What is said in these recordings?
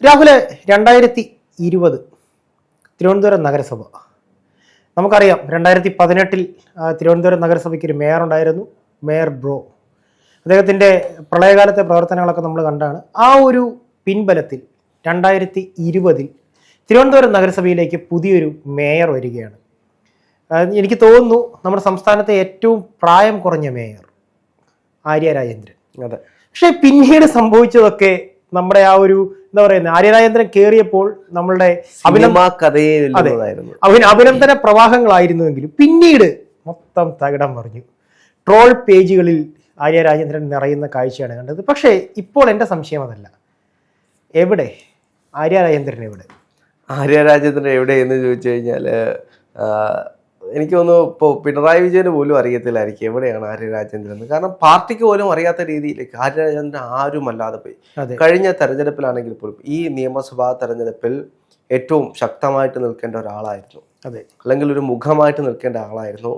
രാഹുല് 2020 തിരുവനന്തപുരം നഗരസഭ നമുക്കറിയാം. 2018 തിരുവനന്തപുരം നഗരസഭയ്ക്ക് ഒരു മേയർ ഉണ്ടായിരുന്നു, മേയർ ബ്രോ. അദ്ദേഹത്തിൻ്റെ പ്രളയകാലത്തെ പ്രവർത്തനങ്ങളൊക്കെ നമ്മൾ കണ്ടാണ്. ആ ഒരു പിൻബലത്തിൽ 2020 തിരുവനന്തപുരം നഗരസഭയിലേക്ക് പുതിയൊരു മേയർ വരികയാണ്. എനിക്ക് തോന്നുന്നു നമ്മുടെ സംസ്ഥാനത്തെ ഏറ്റവും പ്രായം കുറഞ്ഞ മേയർ ആര്യ രാജേന്ദ്രൻ. അതെ. പക്ഷെ പിന്നീട് സംഭവിച്ചതൊക്കെ നമ്മുടെ ആ ഒരു എന്താ പറയുന്നത്, ആര്യ രാജേന്ദ്രൻ കയറിയപ്പോൾ നമ്മളുടെ അഭിനന്ദന പ്രവാഹങ്ങളായിരുന്നുവെങ്കിലും പിന്നീട് മൊത്തം തകിടം മറിഞ്ഞു. ട്രോൾ പേജുകളിൽ ആര്യ രാജേന്ദ്രൻ നിറയുന്ന കാഴ്ചയാണ് കണ്ടത്. പക്ഷേ ഇപ്പോൾ എൻ്റെ സംശയം അതല്ല, എവിടെ ആര്യ രാജേന്ദ്രൻ എവിടെ? ആര്യ രാജേന്ദ്രൻ എവിടെ എന്ന് ചോദിച്ചു കഴിഞ്ഞാൽ എനിക്ക് തോന്നുന്നു ഇപ്പോൾ പിണറായി വിജയന് പോലും അറിയത്തില്ലായിരിക്കും എവിടെയാണ് ആര്യ രാജേന്ദ്രൻ എന്ന്. കാരണം പാർട്ടിക്ക് പോലും അറിയാത്ത രീതിയിലേക്ക് ആര്യ രാജേന്ദ്രൻ ആരും അല്ലാതെ പോയി. കഴിഞ്ഞ തെരഞ്ഞെടുപ്പിലാണെങ്കിൽ പോലും ഈ നിയമസഭാ തെരഞ്ഞെടുപ്പിൽ ഏറ്റവും ശക്തമായിട്ട് നിൽക്കേണ്ട ഒരാളായിരുന്നു. അതെ, അല്ലെങ്കിൽ ഒരു മുഖമായിട്ട് നിൽക്കേണ്ട ആളായിരുന്നു.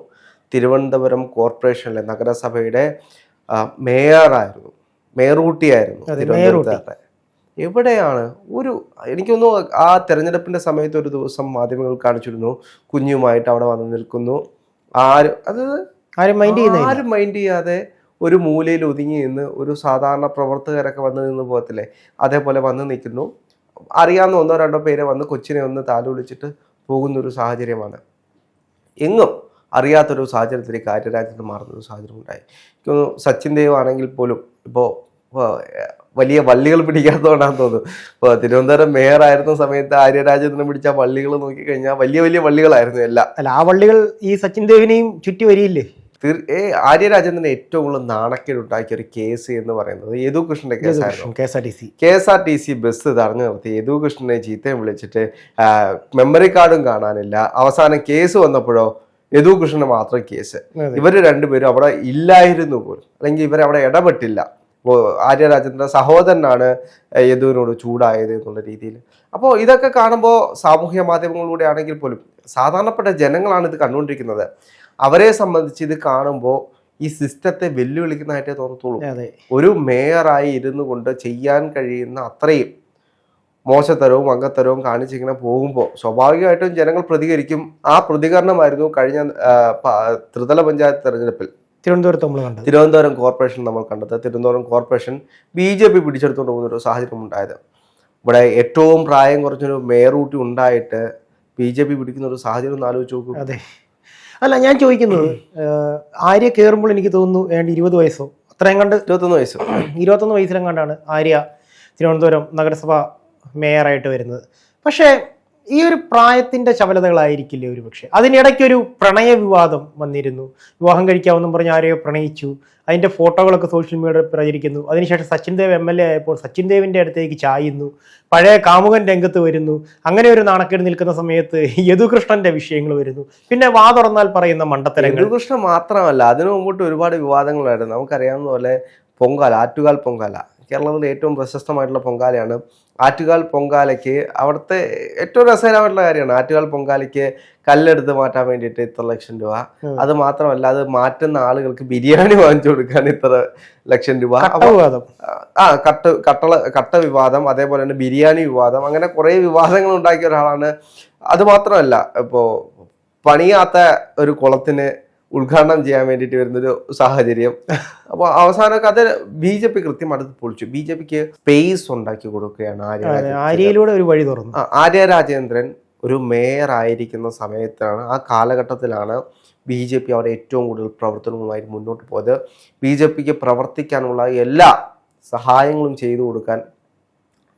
തിരുവനന്തപുരം കോർപ്പറേഷനിലെ നഗരസഭയുടെ മേയറായിരുന്നു, മേയറൂട്ടിയായിരുന്നു തിരുവനന്തപുരത്തെ. എവിടെയാണ് എനിക്കൊന്നു ആ തെരഞ്ഞെടുപ്പിന്റെ സമയത്ത് ഒരു ദിവസം മാധ്യമങ്ങൾ കാണിച്ചിരുന്നു, കുഞ്ഞുമായിട്ട് അവിടെ വന്ന് നിൽക്കുന്നു. ആരും മൈൻഡ് ചെയ്യാതെ ഒരു മൂലയിൽ ഒതുങ്ങി നിന്ന് ഒരു സാധാരണ പ്രവർത്തകരൊക്കെ വന്ന് നിന്ന് പോകത്തില്ലേ, അതേപോലെ വന്ന് നിൽക്കുന്നു. അറിയാവുന്ന ഒന്നോ രണ്ടോ പേരെ വന്ന് കൊച്ചിനെ ഒന്ന് താലോലിച്ചിട്ട് പോകുന്നൊരു സാഹചര്യമാണ്. എങ്ങും അറിയാത്തൊരു സാഹചര്യത്തിലേക്ക് ആര്യ രാജേന്ദ്രൻ മാറുന്നൊരു സാഹചര്യം ഉണ്ടായി. സച്ചിൻ ദേവ് ആണെങ്കിൽ പോലും ഇപ്പോൾ വലിയ വള്ളികൾ പിടിക്കാത്തതുകൊണ്ടാന്ന് തോന്നുന്നു. ഇപ്പോൾ തിരുവനന്തപുരം മേയർ ആയിരുന്ന സമയത്ത് ആര്യ രാജേന്ദ്രൻ പിടിച്ച വള്ളികൾ നോക്കിക്കഴിഞ്ഞാൽ വലിയ വലിയ വള്ളികളായിരുന്നു എല്ലാം. ആ വള്ളികൾ ഈ സച്ചിൻ ദേവിനെയും ചുറ്റി വരിയില്ലേ? ആര്യ രാജേന്ദ്രൻ ഏറ്റവും കൂടുതൽ നാണക്കേട് ഉണ്ടാക്കിയ ഒരു കേസ് എന്ന് പറയുന്നത് യദുകൃഷ്ണന്റെ കേസായിരുന്നു. KSRTC ബസ് തടഞ്ഞു നിർത്തി യദുകൃഷ്ണനെ ചീത്തയും വിളിച്ചിട്ട് മെമ്മറി കാർഡും കാണാനില്ല. അവസാനം കേസ് വന്നപ്പോഴോ യദുകൃഷ്ണന് മാത്രം കേസ്. ഇവര് രണ്ടുപേരും അവിടെ ഇല്ലായിരുന്നു പോലും, അല്ലെങ്കിൽ ഇവരവിടെ ഇടപെട്ടില്ല. ആര്യ രാജേന്ദ്രൻ സഹോദരനാണ് യദുവിനോട് ചൂടായത് എന്നുള്ള രീതിയിൽ. അപ്പോൾ ഇതൊക്കെ കാണുമ്പോൾ സാമൂഹ്യ മാധ്യമങ്ങളിലൂടെ ആണെങ്കിൽ പോലും സാധാരണപ്പെട്ട ജനങ്ങളാണ് ഇത് കണ്ടുകൊണ്ടിരിക്കുന്നത്. അവരെ സംബന്ധിച്ച് ഇത് കാണുമ്പോൾ ഈ സിസ്റ്റത്തെ വെല്ലുവിളിക്കുന്നതായിട്ടേ തോന്നത്തുള്ളൂ. ഒരു മേയറായി ഇരുന്നു കൊണ്ട് ചെയ്യാൻ കഴിയുന്ന അത്രയും മോശത്തരവും അംഗത്തരവും കാണിച്ചിങ്ങനെ പോകുമ്പോൾ സ്വാഭാവികമായിട്ടും ജനങ്ങൾ പ്രതികരിക്കും. ആ പ്രതികരണമായിരുന്നു കഴിഞ്ഞ ത്രിതല പഞ്ചായത്ത് തെരഞ്ഞെടുപ്പിൽ തിരുവനന്തപുരം കോർപ്പറേഷൻ നമ്മൾ കണ്ടത്. തിരുവനന്തപുരം കോർപ്പറേഷൻ BJP പിടിച്ചെടുത്തുകൊണ്ട് പോകുന്നൊരു സാഹചര്യം ഉണ്ടായത്. ഇവിടെ ഏറ്റവും പ്രായം കുറഞ്ഞൊരു മേയറൂട്ടി ഉണ്ടായിട്ട് BJP പിടിക്കുന്ന ഒരു സാഹചര്യം ഒന്ന് ആലോചിച്ച് നോക്കൂ. അതെ, അല്ല ഞാൻ ചോദിക്കുന്നത്, ആര്യ കയറുമ്പോൾ എനിക്ക് തോന്നുന്നു 20 വയസ്സോ അത്രയും കണ്ട് 21 വയസ്സിലും കണ്ടാണ് ആര്യ തിരുവനന്തപുരം നഗരസഭ മേയറായിട്ട് വരുന്നത്. പക്ഷേ ഈ ഒരു പ്രായത്തിന്റെ ചപലതകളായിരിക്കില്ലേ ഒരു പക്ഷെ. അതിനിടയ്ക്കൊരു പ്രണയ വിവാദം വന്നിരുന്നു. വിവാഹം കഴിക്കാമെന്നും പറഞ്ഞ് ആരെയോ പ്രണയിച്ചു. അതിന്റെ ഫോട്ടോകളൊക്കെ സോഷ്യൽ മീഡിയയിൽ പ്രചരിക്കുന്നു. അതിനുശേഷം സച്ചിൻ ദേവ് MLA ആയപ്പോൾ സച്ചിൻ ദേവിന്റെ അടുത്തേക്ക് ചായുന്നു, പഴയ കാമുകൻ രംഗത്ത് വരുന്നു. അങ്ങനെ ഒരു നാണക്കേട് നിൽക്കുന്ന സമയത്ത് യദുകൃഷ്ണന്റെ വിഷയങ്ങൾ വരുന്നു. പിന്നെ വാ തുറന്നാൽ പറയുന്ന മണ്ടത്തരങ്ങൾ. യദുകൃഷ്ണൻ മാത്രമല്ല, അതിനു മുമ്പോട്ട് ഒരുപാട് വിവാദങ്ങളായിരുന്നു. നമുക്കറിയാവുന്ന പോലെ പൊങ്കാല, ആറ്റുകാൽ പൊങ്കാല കേരളത്തിലെ ഏറ്റവും പ്രശസ്തമായിട്ടുള്ള പൊങ്കാലയാണ്. ആറ്റുകാൽ പൊങ്കാലയ്ക്ക് അവിടുത്തെ ഏറ്റവും രസകരമായിട്ടുള്ള കാര്യമാണ്, ആറ്റുകാൽ പൊങ്കാലയ്ക്ക് കല്ലെടുത്ത് മാറ്റാൻ വേണ്ടിയിട്ട് ഇത്ര ലക്ഷം രൂപ. അത് മാത്രമല്ല, അത് മാറ്റുന്ന ആളുകൾക്ക് ബിരിയാണി വാങ്ങിച്ചു കൊടുക്കാൻ ഇത്ര ലക്ഷം രൂപ. കട്ട വിവാദം, അതേപോലെ തന്നെ ബിരിയാണി വിവാദം, അങ്ങനെ കുറെ വിവാദങ്ങൾ ഉണ്ടാക്കിയ ഒരാളാണ്. അത് മാത്രമല്ല, ഇപ്പോ പണിയാത്ത ഒരു കുളത്തിന് ഉദ്ഘാടനം ചെയ്യാൻ വേണ്ടിയിട്ട് വരുന്നൊരു സാഹചര്യം. അപ്പോൾ അവസാനമൊക്കെ അത് BJP കൃത്യമായിട്ട് പൊളിച്ചു. BJPക്ക് സ്പേസ് ഉണ്ടാക്കി കൊടുക്കുകയാണ് ആര്യയിലൂടെ ഒരു വഴി തുറന്നു. ആര്യ രാജേന്ദ്രൻ ഒരു മേയർ ആയിരിക്കുന്ന സമയത്താണ്, ആ കാലഘട്ടത്തിലാണ് BJP അവിടെ ഏറ്റവും കൂടുതൽ പ്രവർത്തനങ്ങളുമായി മുന്നോട്ട് പോയത്. BJPക്ക് പ്രവർത്തിക്കാനുള്ള എല്ലാ സഹായങ്ങളും ചെയ്തു കൊടുക്കാൻ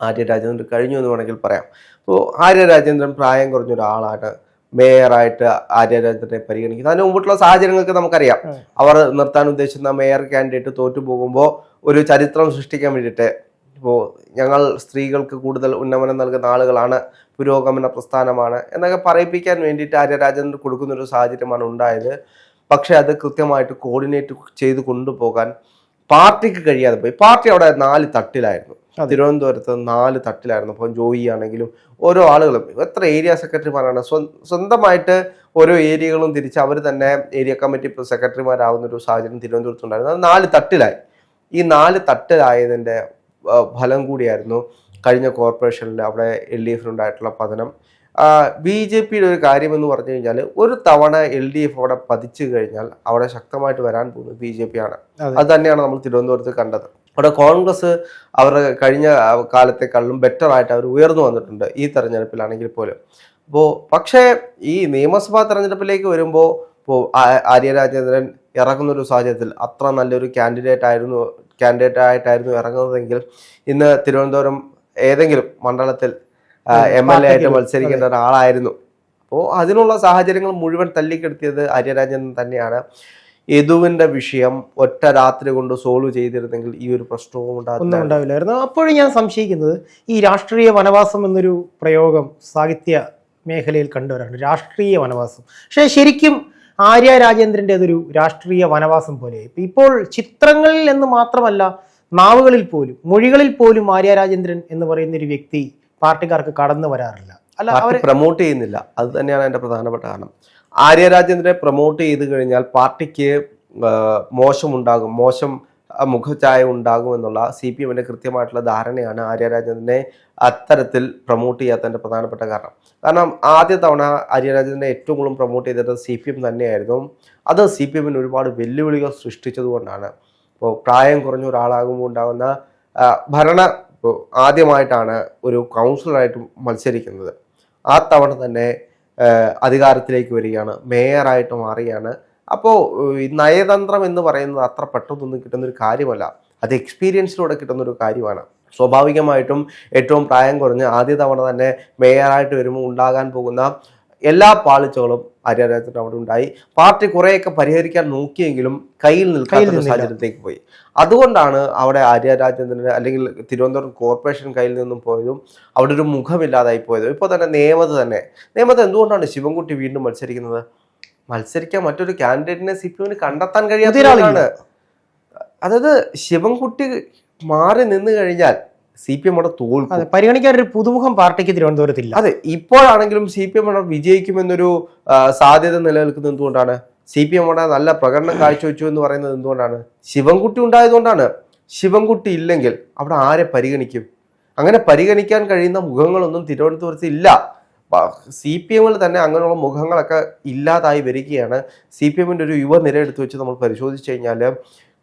ആര്യ രാജേന്ദ്രൻ കഴിഞ്ഞു എന്ന് വേണമെങ്കിൽ പറയാം. അപ്പോൾ ആര്യ രാജേന്ദ്രൻ പ്രായം കുറഞ്ഞൊരാളാണ്. മേയറായിട്ട് ആര്യ രാജേന്ദ്രനെ പരിഗണിക്കുന്നത്. അതിന് മുമ്പിട്ടുള്ള സാഹചര്യങ്ങൾക്ക് നമുക്കറിയാം. അവർ നിർത്താൻ ഉദ്ദേശിക്കുന്ന മേയർ കാൻഡിഡേറ്റ് തോറ്റു പോകുമ്പോൾ ഒരു ചരിത്രം സൃഷ്ടിക്കാൻ വേണ്ടിയിട്ട്, ഇപ്പോൾ ഞങ്ങൾ സ്ത്രീകൾക്ക് കൂടുതൽ ഉന്നമനം നൽകുന്ന ആളുകളാണ്, പുരോഗമന പ്രസ്ഥാനമാണ് എന്നൊക്കെ പറയിപ്പിക്കാൻ വേണ്ടിയിട്ട് ആര്യ രാജേന്ദ്രൻ കൊടുക്കുന്നൊരു സാഹചര്യമാണ് ഉണ്ടായത്. പക്ഷെ അത് കൃത്യമായിട്ട് കോർഡിനേറ്റ് ചെയ്ത് കൊണ്ടുപോകാൻ പാർട്ടിക്ക് കഴിയാതെ പോയി. പാർട്ടി അവിടെ 4 തട്ടിലായിരുന്നു. തിരുവനന്തപുരത്ത് 4 തട്ടിലായിരുന്നു. അപ്പം ജോയി ആണെങ്കിലും ഓരോ ആളുകളും എത്ര ഏരിയ സെക്രട്ടറിമാരാണ് സ്വന്തമായിട്ട് ഓരോ ഏരിയകളും തിരിച്ച് അവർ തന്നെ ഏരിയ കമ്മിറ്റി സെക്രട്ടറിമാരാവുന്ന ഒരു സാഹചര്യം തിരുവനന്തപുരത്തുണ്ടായിരുന്നു. അത് 4 തട്ടിലായി. ഈ 4 തട്ടിലായതിൻ്റെ ഫലം കൂടിയായിരുന്നു കഴിഞ്ഞ കോർപ്പറേഷനിൽ അവിടെ LDF ഉണ്ടായിട്ടുള്ള പതനം. BJP ഒരു കാര്യമെന്ന് പറഞ്ഞു കഴിഞ്ഞാൽ ഒരു തവണ LDF അവിടെ പതിച്ചു കഴിഞ്ഞാൽ അവിടെ ശക്തമായിട്ട് വരാൻ പോകുന്നത് BJP ആണ്. അത് തന്നെയാണ് നമ്മൾ തിരുവനന്തപുരത്ത് കണ്ടത്. അവിടെ കോൺഗ്രസ് അവരുടെ കഴിഞ്ഞ കാലത്തെക്കാളും ബെറ്റർ ആയിട്ട് അവർ ഉയർന്നു വന്നിട്ടുണ്ട് ഈ തെരഞ്ഞെടുപ്പിലാണെങ്കിൽ പോലും. പക്ഷേ ഈ നിയമസഭാ തെരഞ്ഞെടുപ്പിലേക്ക് വരുമ്പോൾ ആര്യ രാജേന്ദ്രൻ ഇറങ്ങുന്നൊരു സാഹചര്യത്തിൽ അത്ര നല്ലൊരു കാൻഡിഡേറ്റ് ആയിട്ടായിരുന്നു ഇറങ്ങുന്നതെങ്കിൽ ഇന്ന് തിരുവനന്തപുരം ഏതെങ്കിലും മണ്ഡലത്തിൽ MLA ആയിട്ട് മത്സരിക്കേണ്ട ഒരാളായിരുന്നു. അപ്പോൾ അതിനുള്ള സാഹചര്യങ്ങൾ മുഴുവൻ തല്ലിക്കെടുത്തിയത് ആര്യ രാജേന്ദ്രൻ തന്നെയാണ്. യദുവിന്റെ വിഷയം ഒറ്റ രാത്രി കൊണ്ട് സോൾവ് ചെയ്തിരുന്നെങ്കിൽ ഈ ഒരു പ്രശ്നവും ഉണ്ടാവില്ലായിരുന്നു. അപ്പോഴും ഞാൻ സംശയിക്കുന്നത് ഈ രാഷ്ട്രീയ വനവാസം എന്നൊരു പ്രയോഗം സാഹിത്യ മേഖലയിൽ കണ്ടുവരാണ്. രാഷ്ട്രീയ വനവാസം. പക്ഷേ ശരിക്കും ആര്യ രാജേന്ദ്രൻ്റെ അതൊരു രാഷ്ട്രീയ വനവാസം പോലെ ഇപ്പോൾ ചിത്രങ്ങളിൽ എന്ന് മാത്രമല്ല നാവുകളിൽ പോലും മൊഴികളിൽ പോലും ആര്യ രാജേന്ദ്രൻ എന്ന് പറയുന്ന ഒരു വ്യക്തി പാർട്ടിക്കാർക്ക് കടന്നു വരാറില്ല. അല്ല, അവർ പ്രൊമോട്ട് ചെയ്യുന്നില്ല. അത് തന്നെയാണ് എൻ്റെ പ്രധാനപ്പെട്ട കാരണം. ആര്യ രാജേന്ദ്രനെ പ്രൊമോട്ട് ചെയ്ത് കഴിഞ്ഞാൽ പാർട്ടിക്ക് മോശം മുഖഛായ ഉണ്ടാകും എന്നുള്ള CPMന്റെ കൃത്യമായിട്ടുള്ള ധാരണയാണ് ആര്യ രാജേന്ദ്രനെ അത്തരത്തിൽ പ്രൊമോട്ട് ചെയ്യാത്തതിൻ്റെ പ്രധാനപ്പെട്ട കാരണം. കാരണം ആദ്യ തവണ ആര്യ രാജേന്ദ്രനെ ഏറ്റവും കൂടുതൽ പ്രൊമോട്ട് ചെയ്തത് CPM തന്നെയായിരുന്നു. അത് CPMന് ഒരുപാട് വെല്ലുവിളികൾ സൃഷ്ടിച്ചതുകൊണ്ടാണ്. ഇപ്പോൾ പ്രായം കുറഞ്ഞ ഒരാളാകുമ്പോൾ ഉണ്ടാകുന്ന ആദ്യമായിട്ടാണ് ഒരു കൗൺസിലറായിട്ട് മത്സരിക്കുന്നത്. ആ തവണ തന്നെ അധികാരത്തിലേക്ക് വരികയാണ്, മേയറായിട്ട് മാറുകയാണ്. അപ്പോൾ നയതന്ത്രം എന്ന് പറയുന്നത് അത്ര പെട്ടെന്നൊന്നും കിട്ടുന്നൊരു കാര്യമല്ല. അത് എക്സ്പീരിയൻസിലൂടെ കിട്ടുന്നൊരു കാര്യമാണ്. സ്വാഭാവികമായിട്ടും ഏറ്റവും പ്രായം കുറഞ്ഞ് ആദ്യ തവണ തന്നെ മേയറായിട്ട് വരുമ്പോൾ ഉണ്ടാകാൻ പോകുന്ന എല്ലാ പാളിച്ചകളും ആര്യ രാജേന്ദ്രൻ അവിടെ ഉണ്ടായി. പാർട്ടി കുറേയൊക്കെ പരിഹരിക്കാൻ നോക്കിയെങ്കിലും കയ്യിൽ നിൽക്കാത്ത സാഹചര്യത്തിലേക്ക് പോയി. അതുകൊണ്ടാണ് അവിടെ ആര്യ രാജേന്ദ്രന് അല്ലെങ്കിൽ തിരുവനന്തപുരം കോർപ്പറേഷൻ കയ്യിൽ നിന്നും പോയതും അവിടെ ഒരു മുഖമില്ലാതായി പോയതും. ഇപ്പോൾ തന്നെ നേമത്ത് എന്തുകൊണ്ടാണ് ശിവൻകുട്ടി വീണ്ടും മത്സരിക്കാൻ മറ്റൊരു കാൻഡിഡേറ്റിനെ CPMന് കണ്ടെത്താൻ കഴിയാത്തതാണ്. അതായത് ശിവൻകുട്ടി മാറി നിന്ന് കഴിഞ്ഞാൽ CPM അവിടെ തോൽക്കും. പരിഗണിക്കാൻ ഒരു പുതുമുഖം പാർട്ടിക്ക് തിരുവനന്തപുരത്തില്ല. അതെ, ഇപ്പോഴാണെങ്കിലും CPM അവിടെ വിജയിക്കുമെന്നൊരു സാധ്യത നിലനിൽക്കുന്നത് എന്തുകൊണ്ടാണ്? CPM അവിടെ നല്ല പ്രകടനം കാഴ്ചവെച്ചു എന്ന് പറയുന്നത് എന്തുകൊണ്ടാണ്? ശിവൻകുട്ടി ഉണ്ടായതുകൊണ്ടാണ്. ശിവൻകുട്ടി ഇല്ലെങ്കിൽ അവിടെ ആരെ പരിഗണിക്കും? അങ്ങനെ പരിഗണിക്കാൻ കഴിയുന്ന മുഖങ്ങളൊന്നും തിരുവനന്തപുരത്ത് ഇല്ല. CPMൽ തന്നെ അങ്ങനെയുള്ള മുഖങ്ങളൊക്കെ ഇല്ലാതായി വരികയാണ്. CPMന്റെ ഒരു യുവനിര എടുത്തു വെച്ച് നമ്മൾ പരിശോധിച്ചു കഴിഞ്ഞാൽ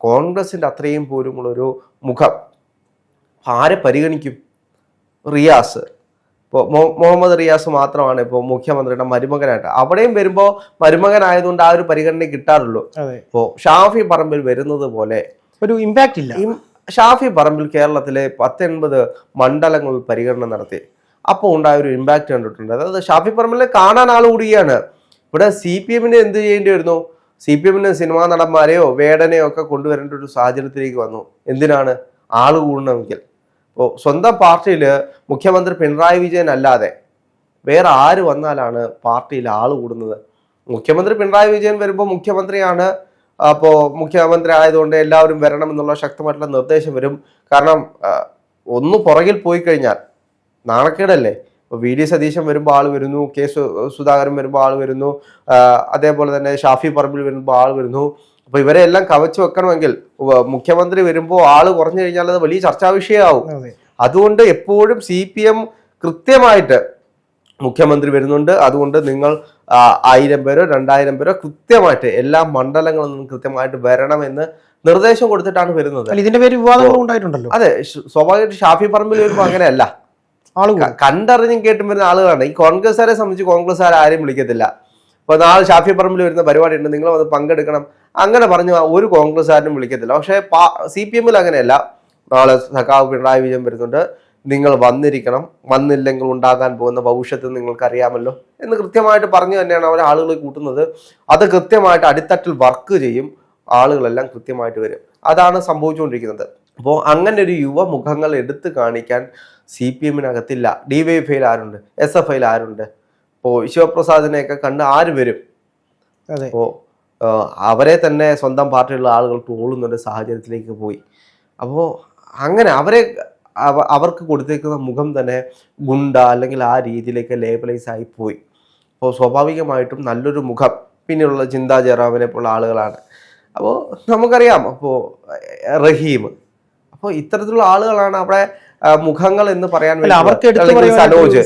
കോൺഗ്രസിന്റെ അത്രയും പോലുമുള്ളൊരു മുഖം ആരെ പരിഗണിക്കും? റിയാസ്, ഇപ്പോൾ മുഹമ്മദ് റിയാസ് മാത്രമാണ് ഇപ്പോൾ മുഖ്യമന്ത്രിയുടെ മരുമകനായിട്ട്. അവിടെയും വരുമ്പോൾ മരുമകനായതുകൊണ്ട് ആ ഒരു പരിഗണന കിട്ടാറുള്ളൂ. ഇപ്പോൾ ഷാഫി പറമ്പിൽ വരുന്നത് പോലെ ഒരു ഇമ്പാക്റ്റ് ഇല്ല. ഷാഫി പറമ്പിൽ കേരളത്തിലെ 19 മണ്ഡലങ്ങളിൽ പരിഗണന നടത്തി. അപ്പോൾ ഉണ്ടായ ഒരു ഇമ്പാക്റ്റ് കണ്ടിട്ടുണ്ട്. അതായത് ഷാഫി പറമ്പിലെ കാണാൻ ആൾ കൂടിയാണ്. ഇവിടെ CPMന് എന്ത് ചെയ്യേണ്ടി വരുന്നു? CPMന് സിനിമാ നടന്മാരെയോ വേടനെയോ ഒക്കെ കൊണ്ടുവരേണ്ട ഒരു സാഹചര്യത്തിലേക്ക് വന്നു. എന്തിനാണ്? ആള് കൂടണമെങ്കിൽ. ഇപ്പോൾ സ്വന്തം പാർട്ടിയിൽ മുഖ്യമന്ത്രി പിണറായി വിജയൻ അല്ലാതെ വേറെ ആര് വന്നാലാണ് പാർട്ടിയിൽ ആള് കൂടുന്നത്? മുഖ്യമന്ത്രി പിണറായി വിജയൻ വരുമ്പോൾ മുഖ്യമന്ത്രിയാണ്. അപ്പോൾ മുഖ്യമന്ത്രി ആയതുകൊണ്ട് എല്ലാവരും വരണം എന്നുള്ള ശക്തമായിട്ടുള്ള നിർദ്ദേശം വരും. കാരണം ഒന്ന് പുറകിൽ പോയി കഴിഞ്ഞാൽ നാണക്കേടല്ലേ? ഇപ്പോൾ VD സതീശൻ വരുമ്പോൾ ആൾ വരുന്നു, K സുധാകരൻ വരുമ്പോൾ ആൾ വരുന്നു, അതേപോലെ തന്നെ ഷാഫി പറമ്പിൽ വരുമ്പോൾ ആൾ വരുന്നു. അപ്പൊ ഇവരെ എല്ലാം കവച്ചു വെക്കണമെങ്കിൽ മുഖ്യമന്ത്രി വരുമ്പോൾ ആള് കുറഞ്ഞു കഴിഞ്ഞാൽ അത് വലിയ ചർച്ചാ വിഷയമാവും. അതുകൊണ്ട് എപ്പോഴും CPM കൃത്യമായിട്ട് മുഖ്യമന്ത്രി വരുന്നുണ്ട്, അതുകൊണ്ട് നിങ്ങൾ 1000 പേരോ 2000 പേരോ കൃത്യമായിട്ട് എല്ലാ മണ്ഡലങ്ങളിൽ നിന്നും കൃത്യമായിട്ട് വരണമെന്ന് നിർദ്ദേശം കൊടുത്തിട്ടാണ് വരുന്നത്. ഇതിന്റെ പേര് വിവാദങ്ങളും ഉണ്ടായിട്ടുണ്ടല്ലോ. അതെ, സ്വാഭാവികമായിട്ട് ഷാഫി പറമ്പിൽ വരുമ്പോൾ അങ്ങനെയല്ല. കണ്ടറിഞ്ഞും കേട്ടും വരുന്ന ആളുകളാണ്. ഈ കോൺഗ്രസ്സുകാരെ സംബന്ധിച്ച് കോൺഗ്രസ്സുകാരെ ആരെയും വിളിക്കത്തില്ല. ഇപ്പോൾ നാളെ ഷാഫി പറമ്പിൽ വരുന്ന പരിപാടി ഉണ്ട്, നിങ്ങൾ വന്ന് പങ്കെടുക്കണം, അങ്ങനെ പറഞ്ഞു ഒരു കോൺഗ്രസ്സുകാരനും വിളിക്കത്തില്ല. പക്ഷേ CPMൽ അങ്ങനെയല്ല. നാളെ സഖാവ് പിണറായി വിജയൻ വരുന്നുണ്ട്, നിങ്ങൾ വന്നിരിക്കണം, വന്നില്ലെങ്കിൽ ഉണ്ടാകാൻ പോകുന്ന ഭവിഷ്യത്ത് നിങ്ങൾക്കറിയാമല്ലോ എന്ന് കൃത്യമായിട്ട് പറഞ്ഞു തന്നെയാണ് അവർ ആളുകളെ കൂട്ടുന്നത്. അത് കൃത്യമായിട്ട് അടിത്തട്ടിൽ വർക്ക് ചെയ്യും, ആളുകളെല്ലാം കൃത്യമായിട്ട് വരും. അതാണ് സംഭവിച്ചുകൊണ്ടിരിക്കുന്നത്. അപ്പോൾ അങ്ങനെ ഒരു യുവമുഖങ്ങൾ എടുത്തു കാണിക്കാൻ CPMനകത്തില്ല. DYFIയിൽ ആരുണ്ട്? SFIയിൽ ആരുണ്ട്? ഇപ്പോൾ ശിവപ്രസാദിനെയൊക്കെ കണ്ട് ആര് വരും? അപ്പോൾ അവരെ തന്നെ സ്വന്തം പാർട്ടിയുള്ള ആളുകൾ ട്രോളുന്നൊരു സാഹചര്യത്തിലേക്ക് പോയി. അപ്പോൾ അങ്ങനെ അവർക്ക് കൊടുത്തേക്കുന്ന മുഖം തന്നെ ഗുണ്ട അല്ലെങ്കിൽ ആ രീതിയിലേക്ക് ലേബലൈസ് ആയി പോയി. അപ്പോൾ സ്വാഭാവികമായിട്ടും നല്ലൊരു മുഖം പിന്നെയുള്ള ചിന്താ ജയറാമിനെ പോലുള്ള ആളുകളാണ്. അപ്പോൾ നമുക്കറിയാം, അപ്പോൾ റഹീം, അപ്പോൾ ഇത്തരത്തിലുള്ള ആളുകളാണ് അവിടെ മുഖങ്ങൾ എന്ന് പറയാൻ സനോജ്,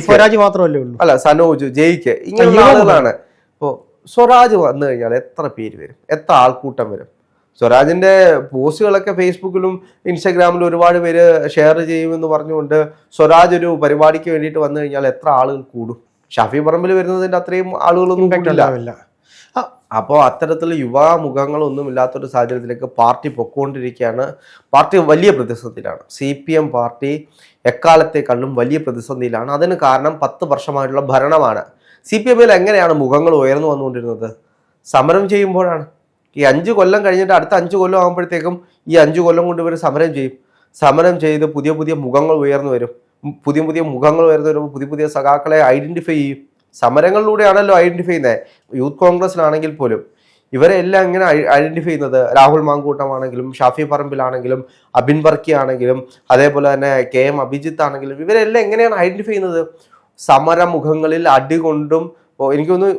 സ്വരാജ് മാത്രമല്ലേ ഉള്ളൂ, അല്ല സനോജ്, ജയിക്ക്, ഇങ്ങനെയുള്ള ആളുകളാണ്. ഇപ്പോ സ്വരാജ് വന്നു കഴിഞ്ഞാൽ എത്ര പേര് വരും, എത്ര ആൾക്കൂട്ടം വരും? സ്വരാജിന്റെ പോസ്റ്റുകളൊക്കെ ഫേസ്ബുക്കിലും ഇൻസ്റ്റാഗ്രാമിലും ഒരുപാട് പേര് ഷെയർ ചെയ്യുമെന്ന് പറഞ്ഞുകൊണ്ട് സ്വരാജ് ഒരു പരിപാടിക്ക് വേണ്ടിയിട്ട് വന്നു കഴിഞ്ഞാൽ എത്ര ആളുകൾ കൂടും? ഷാഫി പറമ്പിൽ വരുന്നതിന്റെ അത്രയും ആളുകളൊന്നും കിട്ടില്ല. അപ്പോൾ അത്തരത്തിലുള്ള യുവമുഖങ്ങളൊന്നും ഇല്ലാത്തൊരു സാഹചര്യത്തിലേക്ക് പാർട്ടി പൊക്കോണ്ടിരിക്കുകയാണ്. പാർട്ടി വലിയ പ്രതിസന്ധിയിലാണ്. CPM പാർട്ടി എക്കാലത്തെക്കാളും വലിയ പ്രതിസന്ധിയിലാണ്. അതിന് കാരണം 10 വർഷമായിട്ടുള്ള ഭരണമാണ്. CPM-ൽ എങ്ങനെയാണ് മുഖങ്ങൾ ഉയർന്നു വന്നുകൊണ്ടിരുന്നത്? സമരം ചെയ്യുമ്പോഴാണ്. ഈ 5 കൊല്ലം കഴിഞ്ഞിട്ട് അടുത്ത 5 കൊല്ലം ആകുമ്പോഴത്തേക്കും ഈ 5 കൊല്ലം കൊണ്ട് ഇവർ സമരം ചെയ്യും. സമരം ചെയ്ത് പുതിയ പുതിയ മുഖങ്ങൾ ഉയർന്നു വരും. പുതിയ പുതിയ മുഖങ്ങൾ ഉയർന്നു വരുമ്പോൾ പുതിയ പുതിയ സഖാക്കളെ ഐഡന്റിഫൈ ചെയ്യും. സമരങ്ങളിലൂടെയാണല്ലോ ഐഡന്റിഫൈ ചെയ്യുന്നത്. യൂത്ത് കോൺഗ്രസിലാണെങ്കിൽ പോലും ഇവരെ എല്ലാം ഇങ്ങനെ ഐഡന്റിഫൈ ചെയ്യുന്നത് രാഹുൽ മാങ്കൂട്ടമാണെങ്കിലും ഷാഫി പറമ്പിലാണെങ്കിലും അബിൻ വർക്കി ആണെങ്കിലും അതേപോലെ തന്നെ KM അഭിജിത്ത് ആണെങ്കിലും ഇവരെല്ലാം എങ്ങനെയാണ് ഐഡന്റിഫൈ ചെയ്യുന്നത്? സമരമുഖങ്ങളിൽ അടികൊണ്ടും. എനിക്കൊന്ന്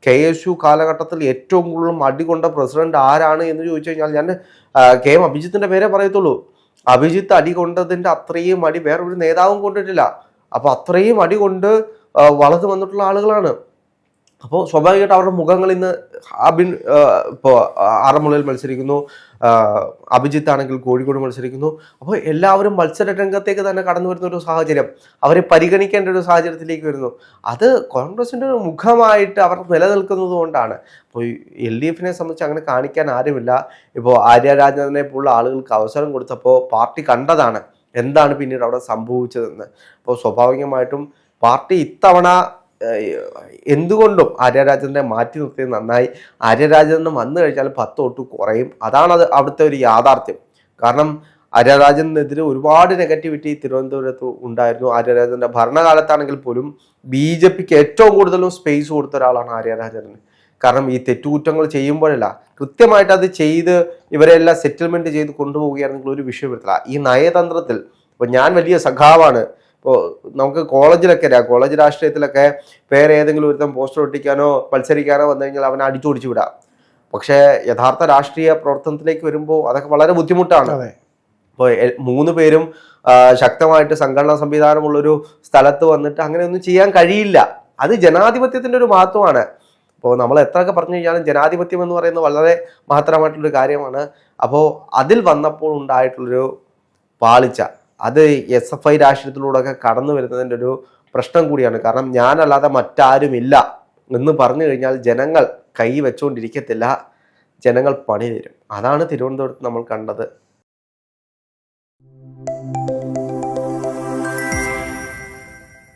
KSU കാലഘട്ടത്തിൽ ഏറ്റവും കൂടുതൽ അടികൊണ്ട പ്രസിഡന്റ് ആരാണ് എന്ന് ചോദിച്ചു കഴിഞ്ഞാൽ ഞാൻ KM അഭിജിത്തിന്റെ പേരെ പറയത്തുള്ളൂ. അഭിജിത്ത് അടി കൊണ്ടതിന്റെ അത്രയും അടി വേറൊരു നേതാവും കൊണ്ടിട്ടില്ല. അപ്പൊ അത്രയും അടി കൊണ്ട് വളർന്നു വന്നിട്ടുള്ള ആളുകളാണ്. അപ്പോൾ സ്വാഭാവികമായിട്ട് അവരുടെ മുഖങ്ങൾ ഇന്ന് ഇപ്പോൾ ആറന്മുളയിൽ മത്സരിക്കുന്നു, അഭിജിത്ത് ആണെങ്കിൽ കോഴിക്കോട് മത്സരിക്കുന്നു. അപ്പോൾ എല്ലാവരും മത്സര രംഗത്തേക്ക് തന്നെ കടന്നു വരുന്ന ഒരു സാഹചര്യം, അവരെ പരിഗണിക്കേണ്ട ഒരു സാഹചര്യത്തിലേക്ക് വരുന്നു. അത് കോൺഗ്രസിന്റെ ഒരു മുഖമായിട്ട് അവർ നിലനിൽക്കുന്നത് കൊണ്ടാണ്. അപ്പോൾ LDF-നെ സംബന്ധിച്ച് അങ്ങനെ കാണിക്കാൻ ആരുമില്ല. ഇപ്പോൾ ആര്യ രാജേന്ദ്രനെ പോലുള്ള ആളുകൾക്ക് അവസരം കൊടുത്തപ്പോൾ പാർട്ടി കണ്ടതാണ് എന്താണ് പിന്നീട് അവിടെ സംഭവിച്ചതെന്ന്. അപ്പോൾ സ്വാഭാവികമായിട്ടും പാർട്ടി ഇത്തവണ എന്തുകൊണ്ടും ആര്യ രാജേന്ദ്രനെ മാറ്റി നിർത്തിയത് നന്നായി. ആര്യ രാജേന്ദ്രൻ വന്നു കഴിഞ്ഞാൽ 10 വോട്ട് കുറയും. അതാണത് അവിടുത്തെ ഒരു യാഥാർത്ഥ്യം. കാരണം ആര്യ രാജേന്ദ്രനെതിരെ ഒരുപാട് നെഗറ്റിവിറ്റി തിരുവനന്തപുരത്ത് ഉണ്ടായിരുന്നു. ആര്യ രാജേന്ദ്രന്റെ ഭരണകാലത്താണെങ്കിൽ പോലും BJPക്ക് ഏറ്റവും കൂടുതലും സ്പേസ് കൊടുത്ത ഒരാളാണ് ആര്യ രാജേന്ദ്രൻ. കാരണം ഈ തെറ്റുകുറ്റങ്ങൾ ചെയ്യുമ്പോഴല്ല, കൃത്യമായിട്ട് അത് ചെയ്ത് ഇവരെല്ലാം സെറ്റിൽമെന്റ് ചെയ്ത് കൊണ്ടുപോവുകയാണെങ്കിൽ ഒരു വിഷയം വരത്തില്ല. ഈ നയതന്ത്രത്തിൽ ഇപ്പൊ ഞാൻ വലിയ സഖാവാണ്, ഇപ്പോൾ നമുക്ക് കോളേജിലൊക്കെ അറിയാം, കോളേജ് രാഷ്ട്രീയത്തിലൊക്കെ വേറെ ഏതെങ്കിലും ഒരുത്തം പോസ്റ്റർ ഒട്ടിക്കാനോ മത്സരിക്കാനോ വന്നു കഴിഞ്ഞാൽ അവനെ അടിച്ചോടിച്ചു വിടാം. പക്ഷേ യഥാർത്ഥ രാഷ്ട്രീയ പ്രവർത്തനത്തിലേക്ക് വരുമ്പോൾ അതൊക്കെ വളരെ ബുദ്ധിമുട്ടാണ്. ഇപ്പോൾ 3 പേരും ശക്തമായിട്ട് സംഘടനാ സംവിധാനമുള്ളൊരു സ്ഥലത്ത് വന്നിട്ട് അങ്ങനെയൊന്നും ചെയ്യാൻ കഴിയില്ല. അത് ജനാധിപത്യത്തിന്റെ ഒരു മഹത്വമാണ്. അപ്പോൾ നമ്മൾ എത്രയൊക്കെ പറഞ്ഞു കഴിഞ്ഞാലും ജനാധിപത്യം എന്ന് പറയുന്നത് വളരെ മഹത്തരമായിട്ടുള്ളൊരു കാര്യമാണ്. അപ്പോൾ അതിൽ വന്നപ്പോൾ ഉണ്ടായിട്ടുള്ളൊരു പാളിച്ച, അത് SFI രാഷ്ട്രീയത്തിലൂടെ ഒക്കെ കടന്നു വരുന്നതിൻ്റെ ഒരു പ്രശ്നം കൂടിയാണ്. കാരണം ഞാനല്ലാതെ മറ്റാരുമില്ല എന്ന് പറഞ്ഞു കഴിഞ്ഞാൽ ജനങ്ങൾ കൈ വെച്ചുകൊണ്ടിരിക്കത്തില്ല, ജനങ്ങൾ പണി തരും. അതാണ് തിരുവനന്തപുരത്ത് നമ്മൾ കണ്ടത്.